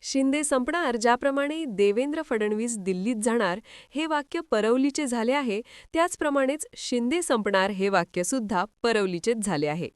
शिंदे संपणार ज्याप्रमाणे देवेंद्र फडणवीस दिल्लीत जाणार हे वाक्य परवलीचे झाले आहे, त्याचप्रमाणेच शिंदे संपणार हे वाक्य सुद्धा परवलीचेच झाले आहे.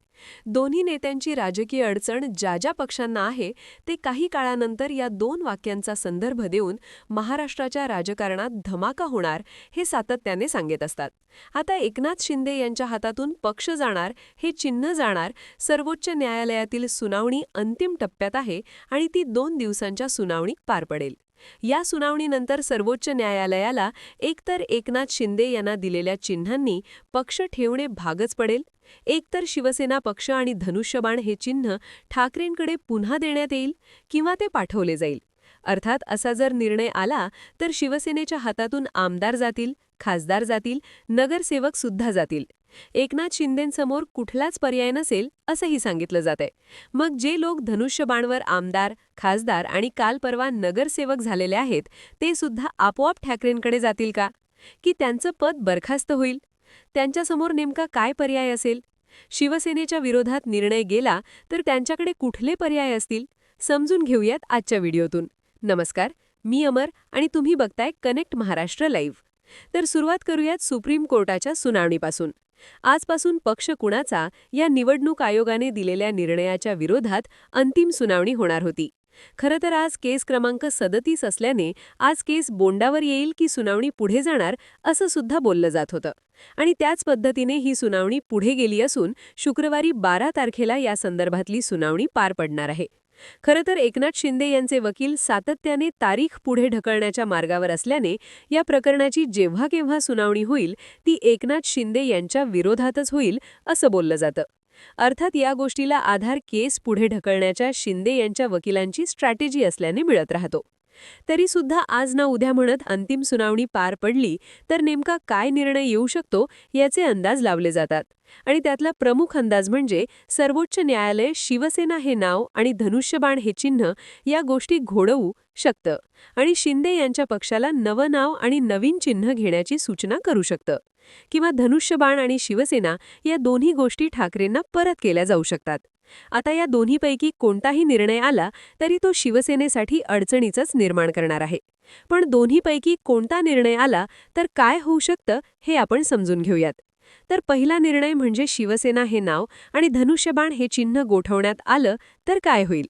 दोन्ही नेत्यांची राजकीय अडचण ज्या ज्या पक्षांना आहे ते काही काळानंतर या दोन वाक्यांचा संदर्भ देऊन महाराष्ट्राच्या राजकारणात धमाका होणार हे सातत्याने सांगत असतात. आता एकनाथ शिंदे यांच्या हातातून पक्ष जाणार हे चिन्ह जाणार. सर्वोच्च न्यायालयातील सुनावणी अंतिम टप्प्यात आहे आणि ती 2 दिवसांच्या सुनावणीत पार पडेल. या सुनावणीनंतर सर्वोच्च न्यायालयाला एकतर एकनाथ शिंदे यांना दिलेल्या चिन्हांनी पक्ष ठेवणे भागच पडेल, एकतर शिवसेना पक्ष आणि धनुष्यबाण हे चिन्ह ठाकरेंकडे पुन्हा देण्यात येईल किंवा ते पाठवले जाईल. अर्थात असा जर निर्णय आला तर शिवसेनेच्या हातातून आमदार जातील, खासदार जातील, नगरसेवक सुद्धा जातील. एकनाथ शिंदेंसमोर कुठलाच पर्याय नसेल असंही सांगितलं जातंय. मग जे लोक धनुष्यबाणवर आमदार, खासदार आणि काल परवा नगरसेवक झालेले आहेत ते सुद्धा आपोआप ठाकरेंकडे जातील का? की त्यांचं पद बरखास्त होईल? त्यांच्यासमोर नेमका काय पर्याय असेल? शिवसेनेच्या विरोधात निर्णय गेला तर त्यांच्याकडे कुठले पर्याय असतील? समजून घेऊयात आजच्या व्हिडिओतून. नमस्कार, मी अमर आणि तुम्ही बघताय कनेक्ट महाराष्ट्र लाईव्ह. तर सुरुवात करूयात सुप्रीम कोर्टाच्या सुनावणीपासून. आजपासून पक्ष कुणाचा या निवडणूक आयोगाने दिलेल्या निर्णयाच्या विरोधात अंतिम सुनावणी होणार होती. खरं तर आज केस क्रमांक 37 असल्याने आज केस बोंडावर येईल की सुनावणी पुढे जाणार असं सुद्धा बोललं जात होतं. आणि त्याच पद्धतीने ही सुनावणी पुढे गेली असून शुक्रवारी 12 तारखेला या संदर्भातली सुनावणी पार पडणार आहे. खरं तर एकनाथ शिंदे यांचे वकील सातत्याने तारीख पुढे ढकलण्याच्या मार्गावर असल्याने या प्रकरणाची जेव्हा केव्हा सुनावणी होईल ती एकनाथ शिंदे यांच्या विरोधातच होईल असं बोललं जातं. अर्थात या गोष्टीला आधार केस पुढे ढकलण्याच्या शिंदे यांच्या वकिलांची स्ट्रॅटेजी असल्याने मिळत राहतो. तरी सुद्धा आज ना उद्या म्हणत अंतिम सुनावणी पार पडली तर नेमका काय निर्णय येऊ शकतो याचे अंदाज लावले जातात. आणि त्यातला प्रमुख अंदाज म्हणजे सर्वोच्च न्यायालय शिवसेना हे नाव आणि धनुष्यबाण हे चिन्ह या गोष्टी घोडवू शकतं आणि शिंदे यांच्या पक्षाला नवं नाव आणि नवीन चिन्ह घेण्याची सूचना करू शकतं. किंवा धनुष्यबाण आणि शिवसेना या दोन्ही गोष्टी ठाकरेंना परत केल्या जाऊ शकतात. आता या दोन्हीपैकी कोणताही निर्णय आला तरी तो शिवसेनेसाठी अडचणीचंच निर्माण करणार आहे. पण दोन्हीपैकी कोणता निर्णय आला तर काय होऊ शकतं हे आपण समजून घेऊयात. तर पहिला निर्णय म्हणजे शिवसेना हे नाव आणि धनुष्यबाण हे चिन्ह गोठवण्यात आलं तर काय होईल?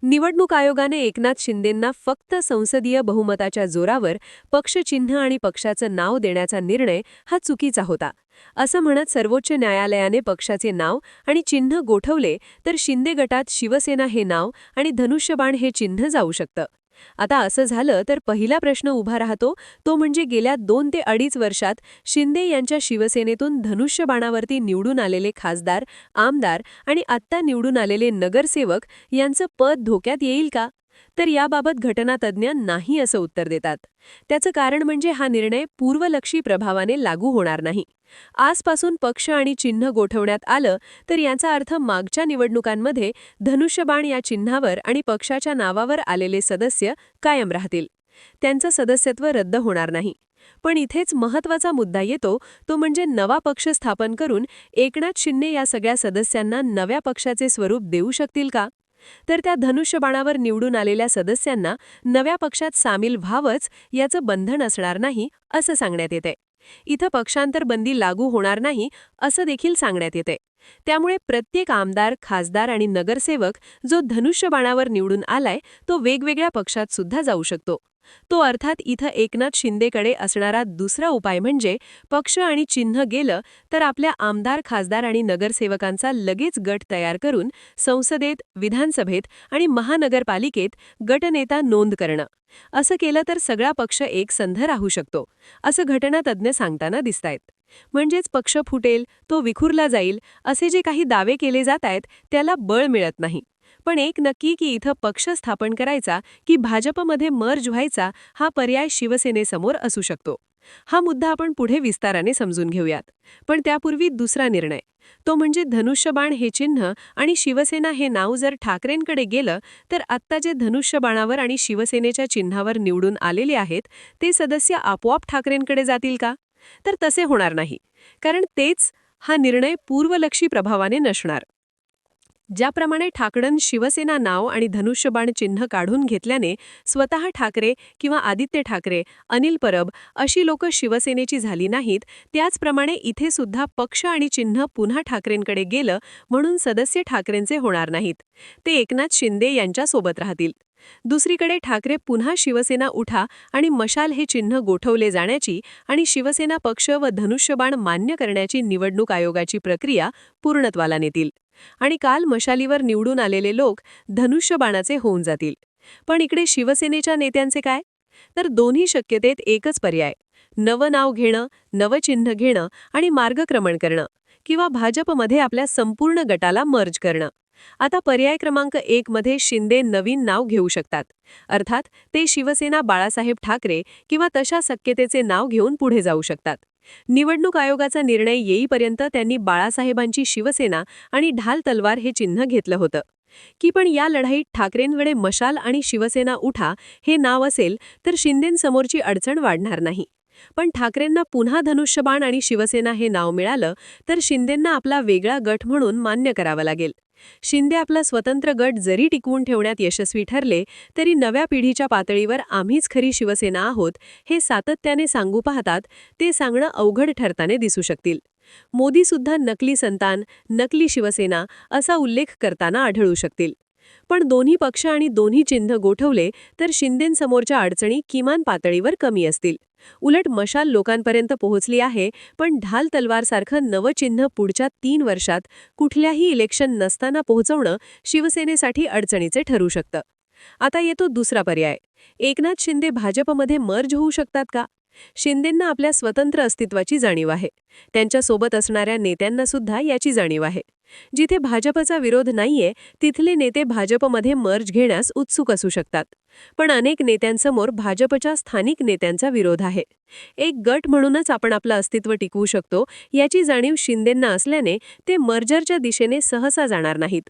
निवडणूक आयोगाने एकनाथ शिंदेंना फक्त संसदीय बहुमताच्या जोरावर पक्षचिन्ह आणि पक्षाचं नाव देण्याचा निर्णय हा चुकीचा होता असं म्हणत सर्वोच्च न्यायालयाने पक्षाचे नाव आणि चिन्ह गोठवले तर शिंदे गटात शिवसेना हे नाव आणि धनुष्यबाण हे चिन्ह जाऊ शकतं. आता असं झालं तर पहिला प्रश्न उभा राहतो तो म्हणजे गेल्या 2 ते 2.5 वर्षात शिंदे यांच्या शिवसेनेतून धनुष्यबाणावरती निवडून आलेले खासदार, आमदार आणि आत्ता निवडून आलेले नगरसेवक यांचं पद धोक्यात येईल का? तर याबाबत घटनातज्ञ नाही असं उत्तर देतात. त्याचं कारण म्हणजे हा निर्णय पूर्वलक्षी प्रभावाने लागू होणार नाही. आजपासून पक्ष आणि चिन्ह गोठवण्यात आलं तर याचा अर्थ मागच्या निवडणुकांमध्ये धनुष्यबाण या चिन्हावर आणि पक्षाच्या नावावर आलेले सदस्य कायम राहतील. त्यांचं सदस्यत्व रद्द होणार नाही. पण इथेच महत्त्वाचा मुद्दा येतो तो म्हणजे नवा पक्ष स्थापन करून एकनाथ शिंदे या सगळ्या सदस्यांना नव्या पक्षाचे स्वरूप देऊ शकतील का? तर त्या धनुष्यबाणावर निवडून आलेल्या सदस्यांना नव्या पक्षात सामील व्हावंच याचं बंधन असणार नाही असं सांगण्यात येते. इथं पक्षांतर बंदी लागू होणार नाही असं देखील सांगण्यात येते. त्यामुळे प्रत्येक आमदार, खासदार आणि नगरसेवक जो धनुष्यबाणावर निवडून आलाय तो वेगवेगळ्या पक्षात सुद्धा जाऊ शकतो. तो अर्थात इथं एकनाथ शिंदेकडे असणारा दुसरा उपाय म्हणजे पक्ष आणि चिन्ह गेलं तर आपल्या आमदार, खासदार आणि नगरसेवकांचा लगेच गट तयार करून संसदेत, विधानसभेत आणि महानगरपालिकेत गटनेता नोंद करणं. असं केलं तर सगळा पक्ष एकसंध राहू शकतो असं घटनातज्ञ सांगताना दिसतायत. म्हणजेच पक्ष फुटेल, तो विखुरला जाईल असे जे काही दावे केले जात आहेत त्याला बळ मिळत नाही. पण एक नक्की की इथं पक्ष स्थापन करायचा की भाजपमध्ये मर्ज व्हायचा हा पर्याय शिवसेनेसमोर असू शकतो. हा मुद्दा आपण पुढे विस्ताराने समजून घेऊयात. पण त्यापूर्वी दुसरा निर्णय तो म्हणजे धनुष्यबाण हे चिन्ह आणि शिवसेना हे नाव जर ठाकरेंकडे गेलं तर आत्ता जे धनुष्यबाणावर आणि शिवसेनेच्या चिन्हावर निवडून आलेले आहेत ते सदस्य आपोआप ठाकरेंकडे जातील का? तर तसे होणार नाही, कारण तेच हा निर्णय पूर्वलक्षी प्रभावाने नसणार. ज्याप्रमाणे ठाकरन शिवसेना नाव आणि धनुष्यबाण चिन्ह काढून घेतल्याने स्वतः ठाकरे किंवा आदित्य ठाकरे, अनिल परब अशी लोक शिवसेनेची झाली नाहीत, त्याचप्रमाणे इथे सुद्धा पक्ष आणि चिन्ह पुन्हा ठाकरेंकडे गेलं म्हणून सदस्य ठाकरेंचे होणार नाहीत. ते एकनाथ शिंदे यांच्यासोबत राहतील. दुसरीकडे ठाकरे पुन्हा शिवसेना उठा आणि मशाल हे चिन्ह गोठवले जाण्याची आणि शिवसेना पक्ष व धनुष्यबाण मान्य करण्याची निवडणूक आयोगाची प्रक्रिया पूर्णत्वाला नेतील. आणि काल मशालीवर निवडून आलेले लोक धनुष्यबाणाचे होऊन जातील. पण इकडे शिवसेनेच्या नेत्यांचे काय? तर दोन्ही शक्यतेत एकच पर्याय: नवं नाव घेणं, नवं चिन्ह घेणं आणि मार्गक्रमण करणं, किंवा भाजपमध्ये आपल्या संपूर्ण गटाला मर्ज करणं. आता पर्याय क्रमांक 1 मध्ये शिंदे नवीन नाव घेऊ शकतात. अर्थात ते शिवसेना बाळासाहेब ठाकरे किंवा तशा शक्यतेचे नाव घेऊन पुढे जाऊ शकतात. निवडणूक आयोगाचा निर्णय येईपर्यंत त्यांनी बाळासाहेबांची शिवसेना आणि ढाल तलवार हे चिन्ह घेतलं होतं. की पण या लढाईत ठाकरेंकडे मशाल आणि शिवसेना उठा हे नाव असेल तर शिंदेंसमोरची अडचण वाढणार नाही. पण ठाकरेंना पुन्हा धनुष्यबाण आणि शिवसेना हे नाव मिळालं तर शिंदेंना आपला वेगळा गट म्हणून मान्य करावं लागेल. शिंदे आपला स्वतंत्र गट जरी टिकवून ठेवण्यात यशस्वी ठरले तरी नव्या पिढीच्या पातळीवर आम्हीच खरी शिवसेना आहोत हे सातत्याने सांगू पाहतात, ते सांगणं अवघड ठरताना दिसू शकतील. मोदी सुद्धा नकली संतान, नकली शिवसेना असा उल्लेख करताना आढळू शकतील. पण दोन्ही पक्ष आणि दोन्ही चिन्ह गोठवले तर शिंदेंसमोरच्या अडचणी किमान पातळीवर कमी असतील. उलट मशाल लोकांपर्यंत पोहोचली आहे, पण ढाल तलवारसारखं नवं चिन्ह पुढच्या 3 वर्षात कुठल्याही इलेक्शन नसताना पोहोचवणं शिवसेनेसाठी अडचणीचे ठरू शकतं. आता येतो दुसरा पर्याय: एकनाथ शिंदे भाजपमध्ये मर्ज होऊ शकतात का? शिंदेंना आपल्या स्वतंत्र अस्तित्वाची जाणीव आहे. त्यांच्यासोबत असणाऱ्या नेत्यांना सुद्धा याची जाणीव आहे. जिथे भाजपचा विरोध नाहीये तिथले नेते भाजपमध्ये मर्ज घेण्यास उत्सुक असू शकतात. पण अनेक नेत्यांसमोर भाजपच्या स्थानिक नेत्यांचा विरोध आहे. एक गट म्हणूनच आपण आपलं अस्तित्व टिकवू शकतो याची जाणीव शिंदेंना असल्याने ते मर्जरच्या दिशेने सहसा जाणार नाहीत.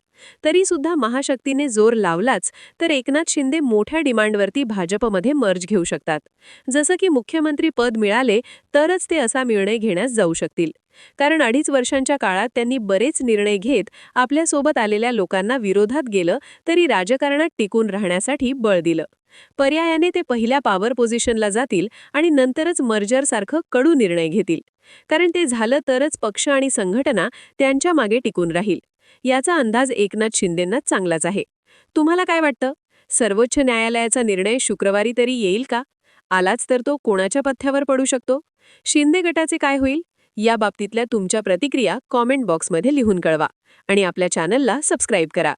तरी सुद्धा महाशक्तीने जोर लावलाच तर एकनाथ शिंदे मोठ्या डिमांडवरती भाजपमध्ये मर्ज घेऊ शकतात. जसं की मुख्यमंत्री पद मिळाले तरच ते असा निर्णय घेण्यास जाऊ शकतील. कारण 2.5 वर्षांच्या काळात त्यांनी बरेच निर्णय घेत आपल्यासोबत आलेल्या लोकांना विरोधात गेलं तरी राजकारणात टिकून राहण्यासाठी बळ दिलं. पर्यायाने ते पहिल्या पॉवर पोझिशनला जातील आणि नंतरच मर्जरसारखं कडू निर्णय घेतील. कारण ते झालं तरच पक्ष आणि संघटना त्यांच्या मागे टिकून राहील. याचा अंदाज एकनाथ शिंदेंनाच चांगलाच आहे. तुम्हाला काय वाटतं? सर्वोच्च न्यायालयाचा निर्णय शुक्रवारी तरी येईल का? आलाच तर तो कोणाच्या पथ्यावर पडू शकतो? शिंदे गटाचे काय होईल? या बाबतीतल्या तुमच्या प्रतिक्रिया कॉमेंट बॉक्समध्ये लिहून कळवा आणि आपल्या चॅनलला सबस्क्राईब करा.